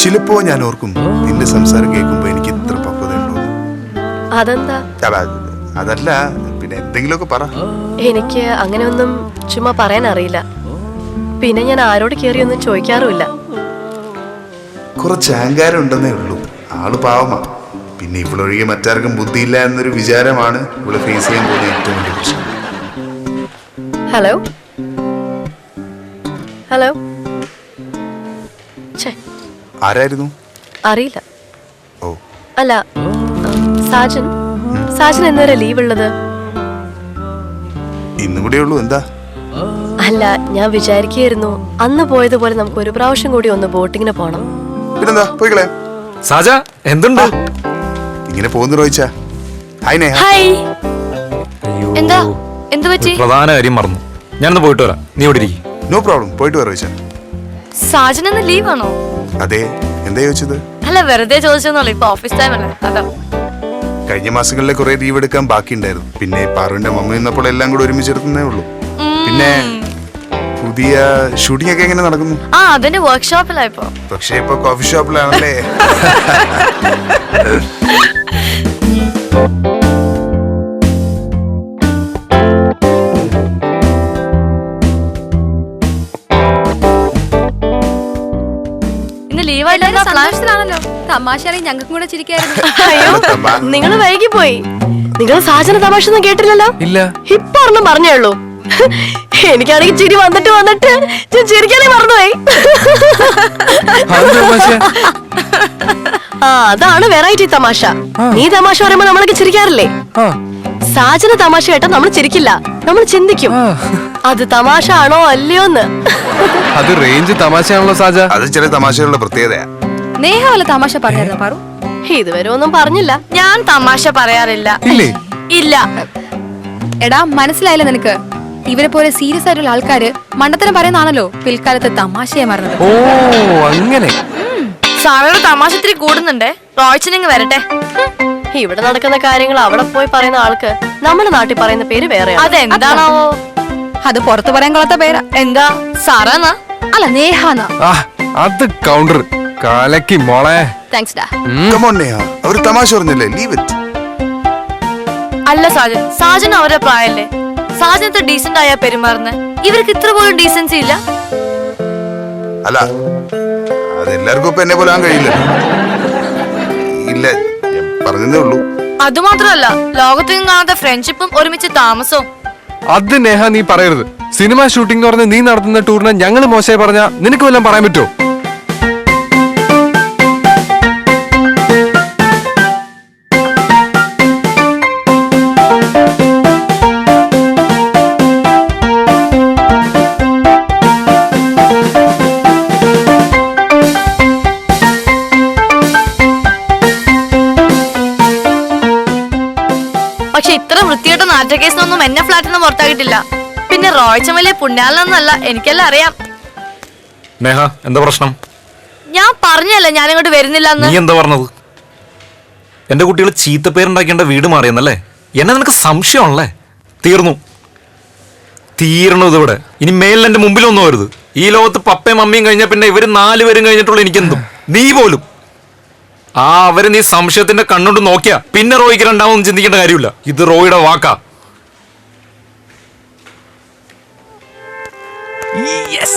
ചിലപ്പോ ഞാൻ ഓർക്കും നിന്റെ സംസാരം കേൾക്കുമ്പോ എനിക്ക് ഇത്ര പക്വത ഉണ്ടോ. അതെന്താ? അതല്ല, പിന്നെ എന്തെങ്കിലുമൊക്കെ പറ. എനിക്ക് അങ്ങനെയൊന്നും ചുമ്മാ പറയാൻ അറിയില്ല. പിന്നെ ഞാൻ ആരോട് കയറിയൊന്നും ചോദിക്കാറുമില്ല. കുറച്ച് അഹങ്കാരം ഉണ്ടെന്നേ ഉള്ളൂ. ആള് പാവമാ. പിന്നെ ഇവളൊഴികെ മറ്റാർക്കും ബുദ്ധിയില്ല എന്നൊരു വിചാരമാണ് ഇവളെ ഫേസ് ചെയ്യാൻ പോകുന്ന ഏറ്റവും വലിയ പ്രശ്നം. Hello hello. ആരായിരുന്നു? അറിയില്ല. ഓ അല്ല, സാജൻ എന്നുവരെ ലീവ് ഉള്ളത്? ഇന്നും കൂടെ ഉള്ളൂ. എന്താ? അല്ല, ഞാൻ വിചാരിക്കുകയായിരുന്നു അന്ന് പോയതുപോലെ നമുക്ക് ഒരു പ്രാവശ്യം കൂടി ഒന്ന് ബോട്ടിങ്ങിന് പോണം. പിന്നെന്താ, പോയിക്കളെ. സാജ എന്തുണ്ട്? ഇങ്ങനെ പോകുന്നു റോയിച്ച. ഹായ്. എന്താ, എന്ത് പറ്റി? പ്രധാന കാര്യം മറന്നു. ഞാനൊന്ന് പോയിട്ട് വരാം, നീ ഇവിടെ ഇരിക്കും. നോ പ്രോബ്ലം, പോയിട്ട് വരാം റോയിച്ച. സാജൻ എന്ന് ലീവാണോ? അതെ. എന്താ ചോദിച്ചത്? അല്ല, വെറുതെ ചോദിച്ചെന്നല്ലോ. ഇപ്പൊ ഓഫീസ് ടൈം അല്ലേ, അതാ. കഴിഞ്ഞ മാസങ്ങളിലെ കുറെ ലീവ് എടുക്കാൻ ബാക്കിയുണ്ടായിരുന്നു. പിന്നെ പാറുവിന്റെ മമ്മ നിന്നപ്പോൾ എല്ലാം കൂടെ ഒരുമിച്ചെടുത്തേ ഉള്ളൂ. പിന്നെ പുതിയ ഷൂട്ടിംഗ് ഒക്കെ എങ്ങനെ നടക്കുന്നു? അതിന്റെ വർക്ക്ഷോപ്പിലാ ഇപ്പൊ. പക്ഷേ ഇപ്പൊ കോഫി ഷോപ്പിലാണല്ലേ? ഇന്ന് ലീവായിട്ടാണല്ലോ. തമാശ ഞങ്ങൾക്കും കൂടെ ചിരിക്കായിരുന്നു. നിങ്ങൾ വൈകി പോയി. നിങ്ങൾ സാജന തമാശ ഒന്നും കേട്ടില്ലല്ലോ? ഇല്ല. ഇപ്പൊ ഒരെണ്ണം പറഞ്ഞേ ഉള്ളൂ. എനിക്കാണെങ്കിൽ ചിരി വന്നിട്ട് ഞാൻ ചിരിക്കാനേ മറന്നുപോയി. അതാണ് വെറൈറ്റി തമാശ. നീ തമാശ പറയുമ്പോ നമ്മളൊക്കെ ചിരിക്കാറില്ലേ? സാജന തമാശ കേട്ടാ നമ്മൾ ചിരിക്കില്ല, നമ്മൾ ചിന്തിക്കും അത് തമാശ ആണോ അല്ലയോന്ന്. അത് റേഞ്ച് തമാശയാണല്ലോ സാജ. അത് ചില തമാശകളുടെ പ്രത്യേകതയാ. നേഹ വല്ല തമാശ പറഞ്ഞായിരുന്നു പാറു? ഇതുവരെ ഒന്നും പറഞ്ഞില്ല. ഞാൻ തമാശ പറയാറില്ല. ഇല്ല. എടാ, മനസ്സിലായില്ല നിനക്ക്? ഇവരെ പോലെ സീരിയസ് ആയിട്ടുള്ള ആൾക്കാര് മണ്ടത്തരം പറയുന്നതാണല്ലോ പിൽക്കാലത്ത് തമാശയെ മറന്നത്. ഓ അങ്ങനെ. സാറയുടെ തമാശ ഇത്തിരി കൂടുന്നുണ്ടേ. റോയ്ച്ചനിങ് വരട്ടെ. ഇവിടെ നടക്കുന്ന കാര്യങ്ങൾ അവിടെ പോയി പറയുന്ന ആൾക്ക് നമ്മുടെ നാട്ടിൽ പറയുന്ന പേര് വേറെ. അതെന്താണാവോ? അത് പുറത്തു പറയാൻ കൊള്ളാത്ത പേരാ. എന്താ? സാറാന്നാ? അല്ല, നേഹാന്നാ. അത് കൗണ്ടർ കാലക്കി മോളെ. താങ്ക്സ് ഡാ. Come on, Neha. അവര് തമാശ പറഞ്ഞില്ലേ? Leave it. അല്ല സാജൻ അവരുടെ പ്രായല്ലേ? സാജൻ ഇത്ര ഡീസന്റ് ആയാ പെരുമാറുന്നത്. ഇവർക്ക് ഇത്ര പോലും ഡീസൻസി ഇല്ല. അല്ല, അതെല്ലാവർക്കും ഇപ്പൊ എന്നെ പോലെ ആകാൻ കഴിയില്ല. ഇല്ല, ഞാൻ പറഞ്ഞതേ ഉള്ളൂ. അതുമാത്രമല്ല, ലോകത്തെങ്ങും കാണാത്ത ഫ്രണ്ട്ഷിപ്പും ഒരുമിച്ച് താമസവും. അത് നേഹ നീ പറയരുത്. സിനിമ ഷൂട്ടിംഗ് പറഞ്ഞ് നീ നടത്തുന്ന ടൂറിനെ ഞങ്ങൾ മോശമായി പറഞ്ഞാ നിനക്ക് വല്ലതും പറയാൻ പറ്റുമോ? പക്ഷെ ഇത്ര വൃത്തിയായിട്ട് നാറ്റക്കേസിനൊന്നും എന്നെ ഫ്ലാറ്റിൽ പുറത്താക്കിയിട്ടില്ല. പിന്നെ റോയ്ച്ചൻ വലിയ പുണ്യാളനൊന്നല്ല, എനിക്കെല്ലാം അറിയാം. നേഹ എന്താ പ്രശ്നം? ഞാൻ പറഞ്ഞല്ല ഞാൻ ഇങ്ങോട്ട് വരുന്നില്ല. നീ എന്താ പറഞ്ഞത്? എന്റെ കുട്ടികൾ ചീത്തപ്പേരുണ്ടാക്കേണ്ട വീട് മാറിയെന്നല്ലേ? എന്നെ നിനക്ക് സംശയമാണല്ലേ? തീർന്നു ഇതിവിടെ. ഇനി മേലിൽ എന്റെ മുമ്പിലൊന്നും വരുത്. ഈ ലോകത്ത് പപ്പയും മമ്മിയും കഴിഞ്ഞാൽ പിന്നെ ഇവര് 4 പേരും കഴിഞ്ഞിട്ടുള്ള എനിക്കെന്തും. നീ പോലും അവര് നീ സംശയത്തിന്റെ കണ്ണോണ്ട് നോക്കിയാ പിന്നെ റോയ്ക്ക് രണ്ടാമൊന്നും ചിന്തിക്കേണ്ട കാര്യമില്ല. ഇത് റോയുടെ വാക്കാ. Yes.